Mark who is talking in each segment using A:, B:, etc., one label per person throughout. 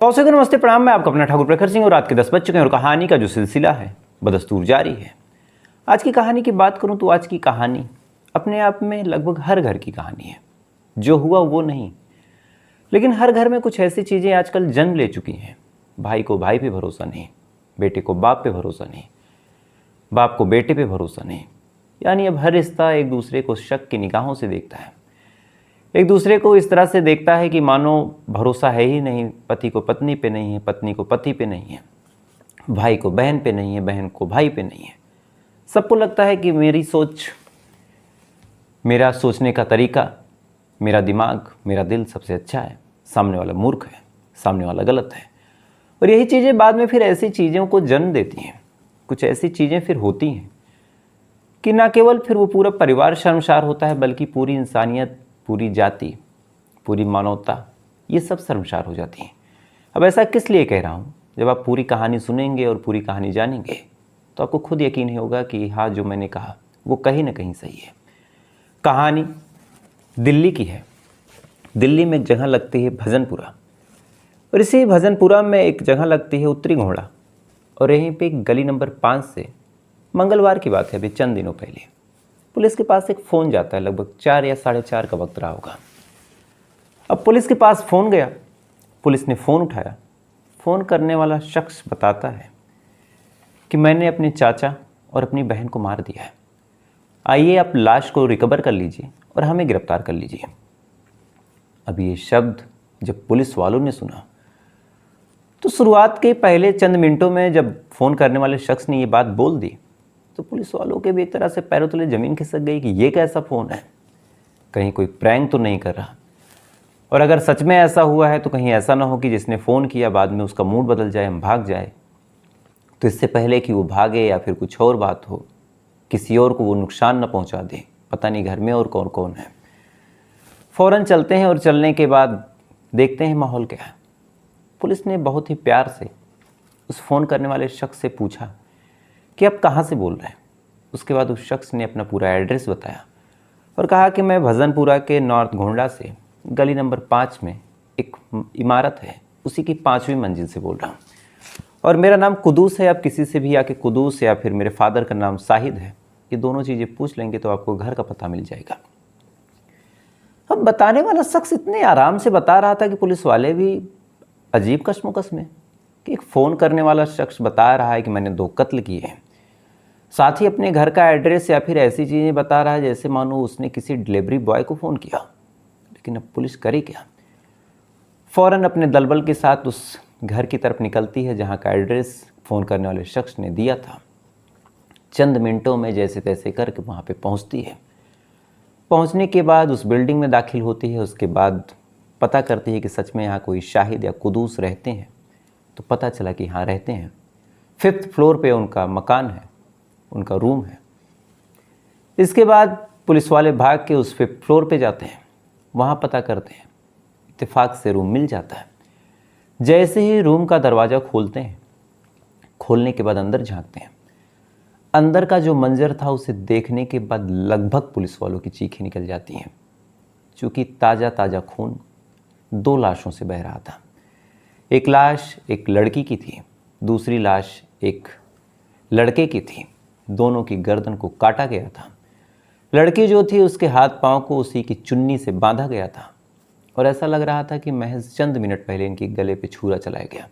A: दर्शकों को नमस्ते प्रणाम। मैं आपका अपना ठाकुर प्रखर सिंह और रात के 10 बज चुके हैं और कहानी का जो सिलसिला है बदस्तूर जारी है। आज की कहानी की बात करूं तो आज की कहानी अपने आप में लगभग हर घर की कहानी है। जो हुआ वो नहीं, लेकिन हर घर में कुछ ऐसी चीज़ें आजकल जन्म ले चुकी हैं। भाई को भाई पे भरोसा नहीं, बेटे को बाप पे भरोसा नहीं, बाप को बेटे पे भरोसा नहीं। यानी अब हर रिश्ता एक दूसरे को शक की निगाहों से देखता है, एक दूसरे को इस तरह से देखता है कि मानो भरोसा है ही नहीं। पति को पत्नी पे नहीं है, पत्नी को पति पे नहीं है, भाई को बहन पे नहीं है, बहन को भाई पे नहीं है। सबको लगता है कि मेरी सोच, मेरा सोचने का तरीका, मेरा दिमाग, मेरा दिल सबसे अच्छा है, सामने वाला मूर्ख है, सामने वाला गलत है। और यही चीज़ें बाद में फिर ऐसी चीज़ों को जन्म देती हैं। कुछ ऐसी चीज़ें फिर होती हैं कि ना केवल फिर वो पूरा परिवार शर्मसार होता है, बल्कि पूरी इंसानियत, पूरी जाति, पूरी मानवता, ये सब शर्मसार हो जाती हैं। अब ऐसा किस लिए कह रहा हूँ? जब आप पूरी कहानी सुनेंगे और पूरी कहानी जानेंगे तो आपको खुद यकीन होगा कि हाँ, जो मैंने कहा वो कहीं ना कहीं सही है। कहानी दिल्ली की है। दिल्ली में एक जगह लगती है भजनपुरा, और इसी भजनपुरा में एक जगह लगती है उत्तरी घोड़ा। और यहीं पे गली नंबर 5 से मंगलवार की बात है, अभी चंद दिनों पहले पुलिस के पास एक फ़ोन जाता है। लगभग 4 या 4:30 का वक्त रहा होगा। अब पुलिस के पास फ़ोन गया, पुलिस ने फ़ोन उठाया। फ़ोन करने वाला शख्स बताता है कि मैंने अपने चाचा और अपनी बहन को मार दिया है, आइए आप लाश को रिकवर कर लीजिए और हमें गिरफ्तार कर लीजिए। अब ये शब्द जब पुलिस वालों ने सुना तो शुरुआत के पहले चंद मिनटों में जब फ़ोन करने वाले शख्स ने ये बात बोल दी तो पुलिस वालों के भी एक तरह से पैरों तले ज़मीन खिसक गई कि ये कैसा फ़ोन है, कहीं कोई प्रैंक तो नहीं कर रहा। और अगर सच में ऐसा हुआ है तो कहीं ऐसा ना हो कि जिसने फ़ोन किया बाद में उसका मूड बदल जाए, हम भाग जाए। तो इससे पहले कि वो भागे या फिर कुछ और बात हो, किसी और को वो नुकसान न पहुंचा दे, पता नहीं घर में और कौन कौन है। फ़ौरन चलते हैं और चलने के बाद देखते हैं माहौल क्या है। पुलिस ने बहुत ही प्यार से उस फ़ोन करने वाले शख्स से पूछा कि आप कहाँ से बोल रहे हैं। उसके बाद उस शख्स ने अपना पूरा एड्रेस बताया और कहा कि मैं भजनपुरा के नॉर्थ घोंडा से गली नंबर 5 में एक इमारत है, उसी की 5वीं मंजिल से बोल रहा हूँ, और मेरा नाम कुदूस है। आप किसी से भी आके कुदूस या फिर मेरे फादर का नाम साहिद है, ये दोनों चीज़ें पूछ लेंगे तो आपको घर का पता मिल जाएगा। अब बताने वाला शख्स इतने आराम से बता रहा था कि पुलिस वाले भी अजीब कश्मकश में कि एक फ़ोन करने वाला शख्स बता रहा है कि मैंने 2 कत्ल किए हैं, साथ ही अपने घर का एड्रेस या फिर ऐसी चीज़ें बता रहा है जैसे मानो उसने किसी डिलीवरी बॉय को फ़ोन किया। लेकिन अब पुलिस करे क्या? फ़ौरन अपने दलबल के साथ उस घर की तरफ निकलती है जहां का एड्रेस फ़ोन करने वाले शख्स ने दिया था। चंद मिनटों में जैसे तैसे करके वहां पे पहुंचती है। पहुंचने के बाद उस बिल्डिंग में दाखिल होती है। उसके बाद पता करती है कि सच में यहाँ कोई शाहिद या कुदूस रहते हैं। तो पता चला कि हाँ, रहते हैं। 5th फ्लोर पे उनका मकान है, उनका रूम है। इसके बाद पुलिस वाले भाग के उस 5th फ्लोर पे जाते हैं, वहाँ पता करते हैं। इत्तेफाक से रूम मिल जाता है। जैसे ही रूम का दरवाज़ा खोलते हैं, खोलने के बाद अंदर झांकते हैं। अंदर का जो मंजर था उसे देखने के बाद लगभग पुलिस वालों की चीखें निकल जाती हैं, चूँकि ताज़ा ताज़ा खून 2 लाशों से बह रहा था। एक लाश एक लड़की की थी, दूसरी लाश एक लड़के की थी। दोनों की गर्दन को काटा गया था। लड़की जो थी उसके हाथ पांव को उसी की चुन्नी से बांधा गया था और ऐसा लग रहा था कि महज चंद मिनट पहले इनके गले पे छुरा चलाया गया।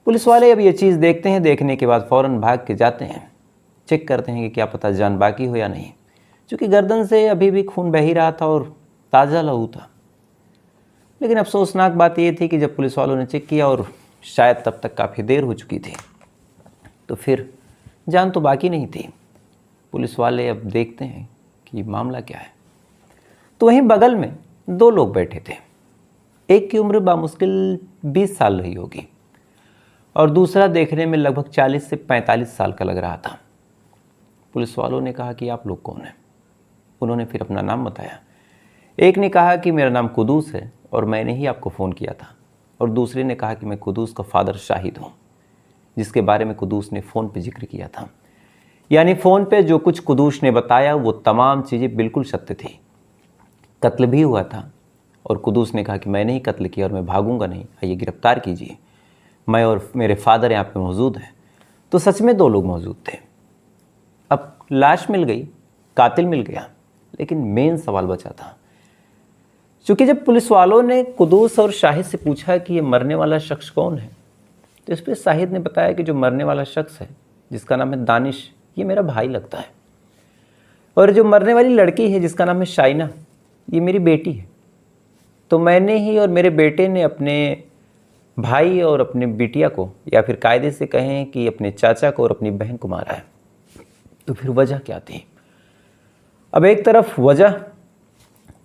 A: पुलिस वाले अब ये चीज़ देखते हैं। देखने के बाद फ़ौरन भाग के जाते हैं, चेक करते हैं कि क्या पता जान बाकी हो या नहीं, क्योंकि गर्दन से अभी भी खून बह ही रहा था और ताज़ा लहू था। लेकिन अफसोसनाक बात यह थी कि जब पुलिस वालों ने चेक किया और शायद तब तक काफ़ी देर हो चुकी थी, तो फिर जान तो बाकी नहीं थी। पुलिस वाले अब देखते हैं कि मामला क्या है। तो वहीं बगल में 2 लोग बैठे थे। एक की उम्र बामुश्किल 20 साल रही होगी और दूसरा देखने में लगभग 40 से 45 साल का लग रहा था। पुलिस वालों ने कहा कि आप लोग कौन हैं? उन्होंने फिर अपना नाम बताया। एक ने कहा कि मेरा नाम कुदूस है और मैंने ही आपको फ़ोन किया था, और दूसरे ने कहा कि मैं कुदूस का फादर शाहिद हूँ, जिसके बारे में कुदूस ने फ़ोन पे जिक्र किया था। यानी फ़ोन पे जो कुछ कुदूस ने बताया वो तमाम चीज़ें बिल्कुल सत्य थी। कत्ल भी हुआ था, और कुदूस ने कहा कि मैंने ही कत्ल किया और मैं भागूंगा नहीं, आइए गिरफ्तार कीजिए, मैं और मेरे फादर यहाँ पे मौजूद हैं। तो सच में 2 लोग मौजूद थे। अब लाश मिल गई, कातिल मिल गया, लेकिन मेन सवाल बचा था। क्योंकि जब पुलिस वालों ने कुदूस और शाहिद से पूछा कि ये मरने वाला शख्स कौन है, तो इस पर शाहिद ने बताया कि जो मरने वाला शख्स है, जिसका नाम है दानिश, ये मेरा भाई लगता है, और जो मरने वाली लड़की है जिसका नाम है शाइना, ये मेरी बेटी है। तो मैंने ही और मेरे बेटे ने अपने भाई और अपने बिटिया को, या फिर कायदे से कहें कि अपने चाचा को और अपनी बहन को मारा है। तो फिर वजह क्या थी? अब एक तरफ वजह,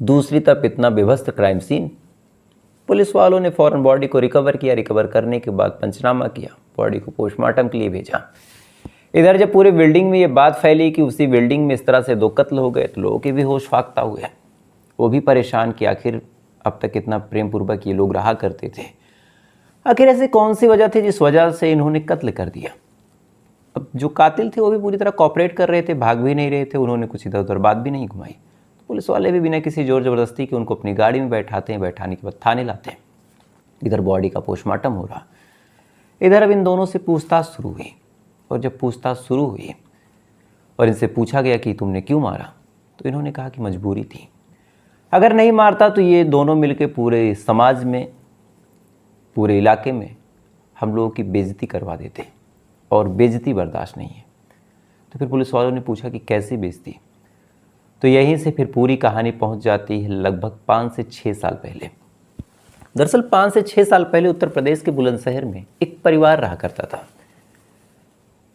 A: दूसरी तरफ इतना बेभत्स क्राइम सीन। पुलिस वालों ने फ़ौरन बॉडी को रिकवर किया। रिकवर करने के बाद पंचनामा किया, बॉडी को पोस्टमार्टम के लिए भेजा। इधर जब पूरे बिल्डिंग में ये बात फैली कि उसी बिल्डिंग में इस तरह से 2 कत्ल हो गए, तो लोगों के भी होश फाख्ता हुए। वो भी परेशान कि आखिर अब तक कितना प्रेम पूर्वक ये लोग रहा करते थे, आखिर ऐसी कौन सी वजह थी जिस वजह से इन्होंने कत्ल कर दिया। अब जो कातिल थे वो भी पूरी तरह कॉपरेट कर रहे थे, भाग भी नहीं रहे थे, उन्होंने कुछ इधर उधर बात भी नहीं घुमाई। पुलिस वाले भी बिना किसी जोर ज़बरदस्ती के उनको अपनी गाड़ी में बैठाते हैं, बैठाने के बाद थाने लाते हैं। इधर बॉडी का पोस्टमार्टम हो रहा, इधर अब इन दोनों से पूछताछ शुरू हुई। और जब पूछताछ शुरू हुई और इनसे पूछा गया कि तुमने क्यों मारा, तो इन्होंने कहा कि मजबूरी थी, अगर नहीं मारता तो ये दोनों मिलके पूरे समाज में, पूरे इलाके में हम लोगों की बेइज्जती करवा देते, और बेइज्जती बर्दाश्त नहीं है। तो फिर पुलिस वालों ने पूछा कि कैसी बेइज्जती? तो यहीं से फिर पूरी कहानी पहुंच जाती है लगभग 5 से 6 साल पहले। दरअसल 5 से 6 साल पहले उत्तर प्रदेश के बुलंदशहर में एक परिवार रहा करता था।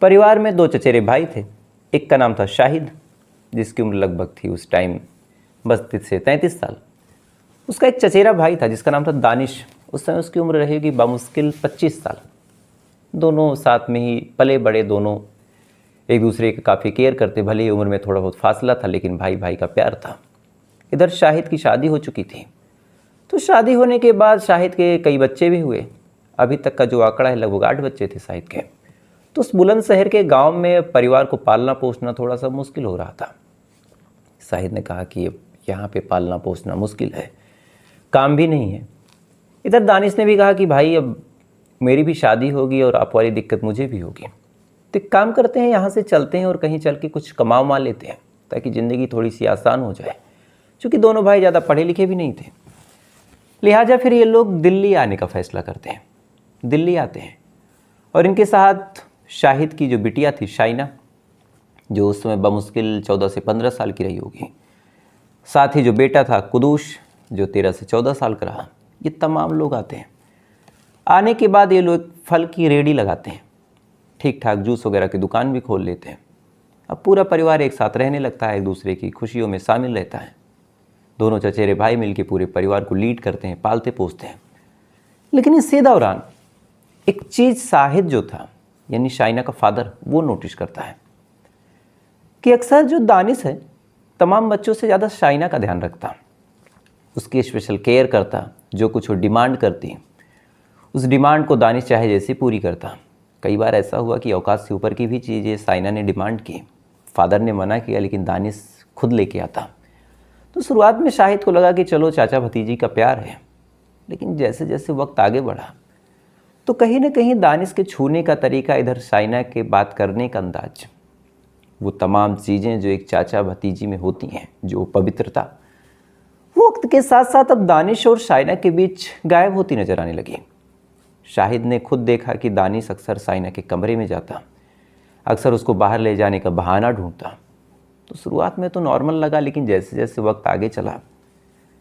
A: परिवार में 2 चचेरे भाई थे। एक का नाम था शाहिद, जिसकी उम्र लगभग थी उस टाइम 32 से 33 साल। उसका एक चचेरा भाई था जिसका नाम था दानिश। उस समय उसकी उम्र रहेगी बामुश्किल 25 साल। दोनों साथ में ही पले बड़े, दोनों एक दूसरे की काफ़ी केयर करते। भले ही उम्र में थोड़ा बहुत फासला था, लेकिन भाई भाई का प्यार था। इधर शाहिद की शादी हो चुकी थी। तो शादी होने के बाद शाहिद के कई बच्चे भी हुए। अभी तक का जो आंकड़ा है लगभग 8 बच्चे थे शाहिद के। तो उस बुलंदशहर के गांव में परिवार को पालना पोसना थोड़ा सा मुश्किल हो रहा था। शाहिद ने कहा कि यहाँ पे पालना पोसना मुश्किल है, काम भी नहीं है। इधर दानिश ने भी कहा कि भाई अब मेरी भी शादी होगी और आप वाली दिक्कत मुझे भी होगी, तो एक काम करते हैं, यहाँ से चलते हैं और कहीं चल के कुछ कमा उमा लेते हैं ताकि ज़िंदगी थोड़ी सी आसान हो जाए। क्योंकि दोनों भाई ज़्यादा पढ़े लिखे भी नहीं थे। लिहाजा फिर ये लोग दिल्ली आने का फ़ैसला करते हैं। दिल्ली आते हैं और इनके साथ शाहिद की जो बिटिया थी शाइना, जो उस समय बमुश्किल 14 से 15 साल की रही होगी, साथ ही जो बेटा था कुदूस, जो 13 से 14 साल का रहा। ये तमाम लोग आते हैं। आने के बाद ये लोग फल की रेहड़ी लगाते हैं, ठीक ठाक जूस वगैरह की दुकान भी खोल लेते हैं। अब पूरा परिवार एक साथ रहने लगता है, एक दूसरे की खुशियों में शामिल रहता है। दोनों चचेरे भाई मिलकर पूरे परिवार को लीड करते हैं, पालते पोसते हैं। लेकिन इसी दौरान एक चीज़ शाहिद जो था, यानी शाइना का फादर, वो नोटिस करता है कि अक्सर जो दानिश है तमाम बच्चों से ज़्यादा शाइना का ध्यान रखता, उसकी स्पेशल केयर करता, जो कुछ वो डिमांड करती उस डिमांड को दानिश चाहे जैसे पूरी करता। कई बार ऐसा हुआ कि औकात से ऊपर की भी चीज़ें शाइना ने डिमांड की, फादर ने मना किया, लेकिन दानिश खुद लेके आता। तो शुरुआत में शाहिद को लगा कि चलो चाचा भतीजी का प्यार है, लेकिन जैसे जैसे वक्त आगे बढ़ा तो कहीं ना कहीं दानिश के छूने का तरीका, इधर शाइना के बात करने का अंदाज, वो तमाम चीज़ें जो एक चाचा भतीजी में होती हैं, जो पवित्रता, वो वक्त के साथ साथ अब दानिश और शाइना के बीच गायब होती नजर आने लगी। शाहिद ने खुद देखा कि दानिश अक्सर शाइना के कमरे में जाता, अक्सर उसको बाहर ले जाने का बहाना ढूंढता। तो शुरुआत में तो नॉर्मल लगा, लेकिन जैसे जैसे वक्त आगे चला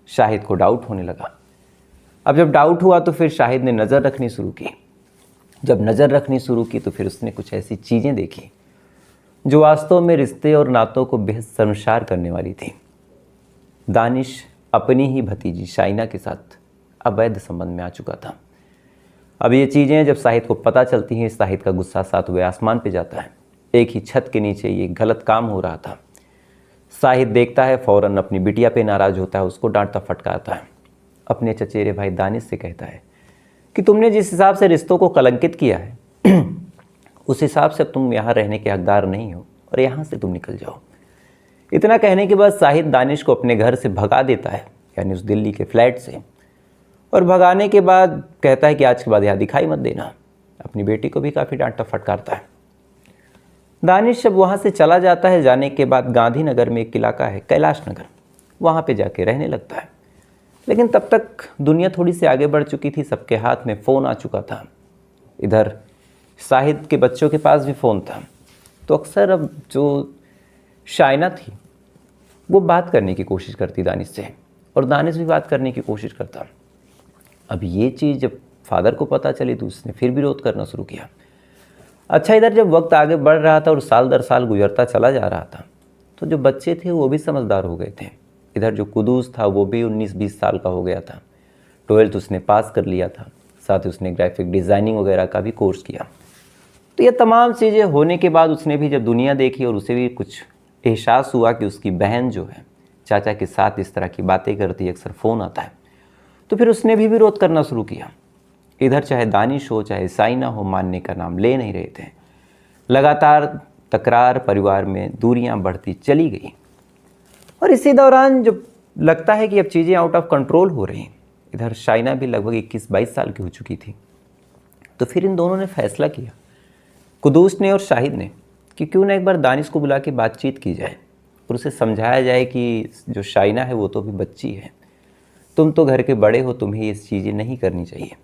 A: शाहिद को डाउट होने लगा। अब जब डाउट हुआ तो फिर शाहिद ने नज़र रखनी शुरू की। जब नज़र रखनी शुरू की तो फिर उसने कुछ ऐसी चीज़ें देखी जो वास्तव में रिश्ते और नातों को बेहद शर्मसार करने वाली थी। दानिश अपनी ही भतीजी शाइना के साथ अवैध संबंध में आ चुका था। अब ये चीज़ें जब शाहिद को पता चलती हैं, शाहिद का गुस्सा सातवें आसमान पे जाता है। एक ही छत के नीचे ये गलत काम हो रहा था। शाहिद देखता है, फ़ौरन अपनी बिटिया पे नाराज़ होता है, उसको डांटता फटकारता है। अपने चचेरे भाई दानिश से कहता है कि तुमने जिस हिसाब से रिश्तों को कलंकित किया है उस हिसाब से तुम यहाँ रहने के हकदार नहीं हो और यहाँ से तुम निकल जाओ। इतना कहने के बाद शाहिद दानिश को अपने घर से भगा देता है। यानी उस दिल्ली के फ्लैट से, और भगाने के बाद कहता है कि आज के बाद यहाँ दिखाई मत देना। अपनी बेटी को भी काफ़ी डांटता फटकारता है। दानिश जब वहाँ से चला जाता है, जाने के बाद गांधीनगर में एक इलाका है कैलाश नगर, वहाँ पे जाके रहने लगता है। लेकिन तब तक दुनिया थोड़ी सी आगे बढ़ चुकी थी, सबके हाथ में फ़ोन आ चुका था। इधर शाहिद के बच्चों के पास भी फ़ोन था। तो अक्सर अब जो शाइना थी वो बात करने की कोशिश करती दानिश से, और दानिश भी बात करने की कोशिश करता। अब ये चीज़ जब फादर को पता चली तो उसने फिर विरोध करना शुरू किया। अच्छा, इधर जब वक्त आगे बढ़ रहा था और साल दर साल गुजरता चला जा रहा था, तो जो बच्चे थे वो भी समझदार हो गए थे। इधर जो कुदूस था वो भी 19-20 साल का हो गया था। 12th उसने पास कर लिया था, साथ ही उसने ग्राफिक डिज़ाइनिंग वगैरह का भी कोर्स किया। तो ये तमाम चीज़ें होने के बाद उसने भी जब दुनिया देखी और उसे भी कुछ एहसास हुआ कि उसकी बहन जो है चाचा के साथ इस तरह की बातें करती है, अक्सर फ़ोन आता है, तो फिर उसने भी विरोध करना शुरू किया। इधर चाहे दानिश हो चाहे साइना हो, मानने का नाम ले नहीं रहे थे। लगातार तकरार, परिवार में दूरियां बढ़ती चली गई। और इसी दौरान जब लगता है कि अब चीज़ें आउट ऑफ कंट्रोल हो रही, इधर शाइना भी लगभग 21-22 साल की हो चुकी थी। तो फिर इन दोनों ने फैसला किया, कुदूस ने और शाहिद ने, कि क्यों ना एक बार दानिश को बुला के बातचीत की जाए और उसे समझाया जाए कि जो शाइना है वो तो अभी बच्ची है, तुम तो घर के बड़े हो, तुम्हें ये चीज़ें नहीं करनी चाहिए।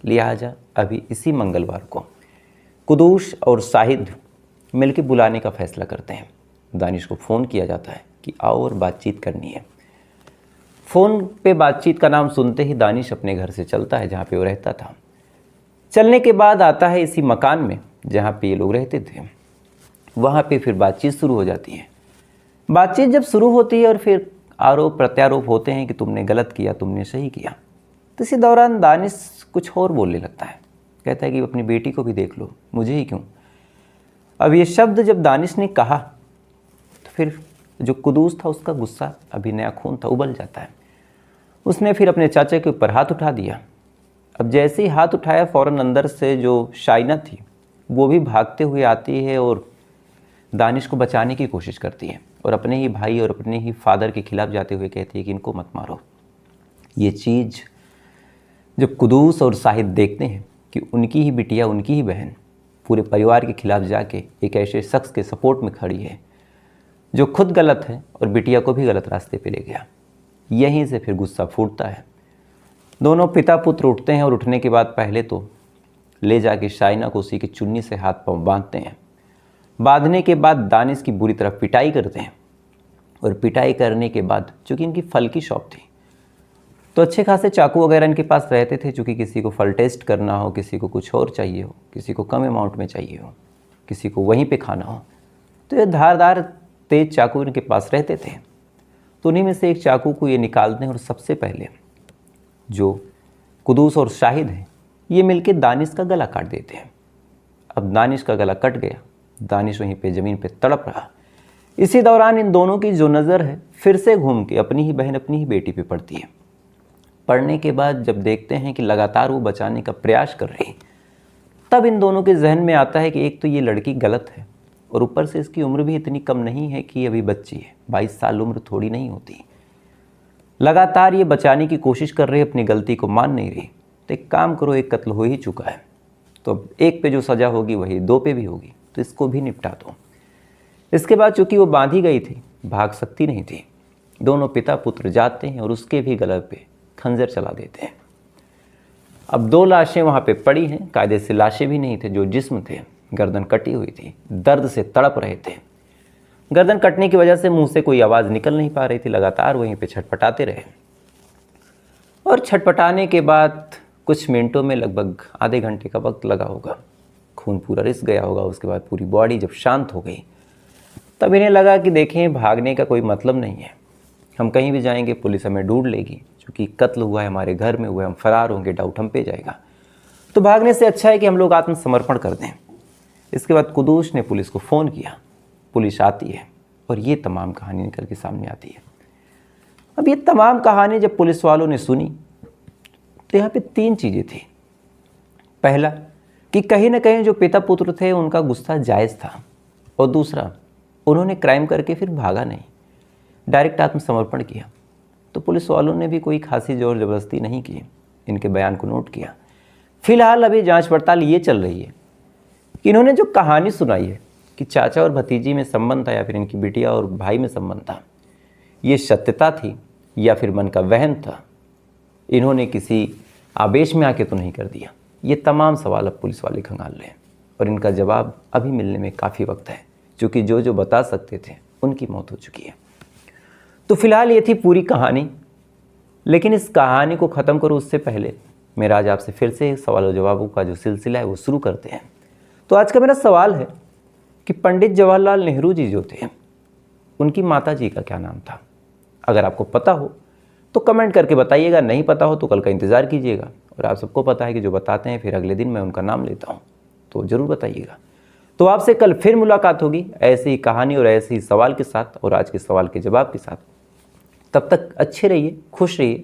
A: लिहाजा अभी इसी मंगलवार को कुदूस और शाहिद मिलकर बुलाने का फैसला करते हैं। दानिश को फ़ोन किया जाता है कि आओ और बातचीत करनी है। फ़ोन पे बातचीत का नाम सुनते ही दानिश अपने घर से चलता है जहाँ पे वो रहता था। चलने के बाद आता है इसी मकान में जहाँ पे ये लोग रहते थे। वहाँ पे फिर बातचीत शुरू हो जाती है। बातचीत जब शुरू होती है और फिर आरोप प्रत्यारोप होते हैं कि तुमने गलत किया, तुमने सही किया, तो इसी दौरान दानिश कुछ और बोलने लगता है। कहता है कि अपनी बेटी को भी देख लो, मुझे ही क्यों। अब ये शब्द जब दानिश ने कहा तो फिर जो कुदूस था उसका गुस्सा, अभी नया खून था, उबल जाता है। उसने फिर अपने चाचा के ऊपर हाथ उठा दिया। अब जैसे ही हाथ उठाया, फ़ौरन अंदर से जो शाइना थी वो भी भागते हुए आती है और दानिश को बचाने की कोशिश करती है, और अपने ही भाई और अपने ही फादर के खिलाफ जाते हुए कहती है कि इनको मत मारो। ये चीज़ जब कुदूस और शाहिद देखते हैं कि उनकी ही बिटिया, उनकी ही बहन पूरे परिवार के खिलाफ जाके एक ऐसे शख्स के सपोर्ट में खड़ी है जो खुद गलत है और बिटिया को भी गलत रास्ते पे ले गया, यहीं से फिर गुस्सा फूटता है। दोनों पिता पुत्र उठते हैं और उठने के बाद पहले तो ले जाके शाइना को उसी की चुन्नी से हाथ पांव बांधते हैं। बांधने के बाद दानिश की बुरी तरह पिटाई करते हैं, और पिटाई करने के बाद, चूँकि इनकी फल की शॉप थी तो अच्छे खासे चाकू वगैरह इनके पास रहते थे, चूँकि किसी को फल टेस्ट करना हो, किसी को कुछ और चाहिए हो, किसी को कम अमाउंट में चाहिए हो, किसी को वहीं पे खाना हो, तो ये धारदार तेज चाकू इनके पास रहते थे। तो उन्हीं में से एक चाकू को ये निकालते हैं और सबसे पहले जो कुदूस और शाहिद हैं ये मिलके दानिश का गला काट देते हैं। अब दानिश का गला कट गया, दानिश वहीं पे ज़मीन पे तड़प रहा। इसी दौरान इन दोनों की जो नज़र है फिर से घूम के अपनी ही बहन, अपनी ही बेटी पे पड़ती है। पढ़ने के बाद जब देखते हैं कि लगातार वो बचाने का प्रयास कर रही, तब इन दोनों के जहन में आता है कि एक तो ये लड़की गलत है और ऊपर से इसकी उम्र भी इतनी कम नहीं है कि अभी बच्ची है, 22 साल उम्र थोड़ी नहीं होती। लगातार ये बचाने की कोशिश कर रही, अपनी गलती को मान नहीं रही। तो एक काम करो, एक कत्ल हो ही चुका है, तो एक पे जो सज़ा होगी वही 2 पे भी होगी, तो इसको भी निपटा दो। इसके बाद चूँकि वो बांधी गई थी, भाग सकती नहीं थी, दोनों पिता पुत्र जाते हैं और उसके भी गले पे खंजर चला देते हैं। अब 2 लाशें वहाँ पे पड़ी हैं, कायदे से लाशें भी नहीं थे, जो जिस्म थे गर्दन कटी हुई थी, दर्द से तड़प रहे थे। गर्दन कटने की वजह से मुंह से कोई आवाज़ निकल नहीं पा रही थी, लगातार वहीं पे छटपटाते रहे। और छटपटाने के बाद कुछ मिनटों में, लगभग आधे घंटे का वक्त लगा होगा, खून पूरा रिस गया होगा। उसके बाद पूरी बॉडी जब शांत हो गई तब इन्हें लगा कि देखें, भागने का कोई मतलब नहीं है, हम कहीं भी जाएंगे पुलिस हमें ढूंढ लेगी, क्योंकि कत्ल हुआ है हमारे घर में हुआ है, हम फरार होंगे, डाउट हम पे जाएगा, तो भागने से अच्छा है कि हम लोग आत्मसमर्पण कर दें। इसके बाद कुदूस ने पुलिस को फ़ोन किया, पुलिस आती है और ये तमाम कहानी निकल के सामने आती है। अब ये तमाम कहानी जब पुलिस वालों ने सुनी तो यहाँ पे 3 चीज़ें थी। पहला कि कहीं ना कहीं जो पिता पुत्र थे उनका गुस्सा जायज़ था, और दूसरा उन्होंने क्राइम करके फिर भागा नहीं, डायरेक्ट आत्मसमर्पण किया। तो पुलिस वालों ने भी कोई खासी जोर ज़बरदस्ती नहीं की, इनके बयान को नोट किया। फिलहाल अभी जांच पड़ताल ये चल रही है कि इन्होंने जो कहानी सुनाई है कि चाचा और भतीजी में संबंध था या फिर इनकी बिटिया और भाई में संबंध था, ये सत्यता थी या फिर मन का वहम था, इन्होंने किसी आवेश में आके तो नहीं कर दिया। ये तमाम सवाल अब पुलिस वाले खंगाल रहे हैं और इनका जवाब अभी मिलने में काफ़ी वक्त है, क्योंकि जो बता सकते थे उनकी मौत हो चुकी है। तो फिलहाल ये थी पूरी कहानी, लेकिन इस कहानी को ख़त्म करूँ उससे पहले मेरा आज आपसे फिर से सवाल और जवाबों का जो सिलसिला है वो शुरू करते हैं। तो आज का मेरा सवाल है कि पंडित जवाहरलाल नेहरू जी जो थे, उनकी माता जी का क्या नाम था? अगर आपको पता हो तो कमेंट करके बताइएगा, नहीं पता हो तो कल का इंतज़ार कीजिएगा। और आप सबको पता है कि जो बताते हैं फिर अगले दिन मैं उनका नाम लेता हूँ, तो ज़रूर बताइएगा। तो आपसे कल फिर मुलाकात होगी ऐसी ही कहानी और ऐसे ही सवाल के साथ और आज के सवाल के जवाब के साथ। तब तक अच्छे रहिए, खुश रहिए,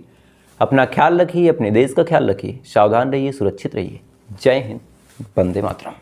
A: अपना ख्याल रखिए, अपने देश का ख्याल रखिए, सावधान रहिए, सुरक्षित रहिए। जय हिंद, वंदे मातरम।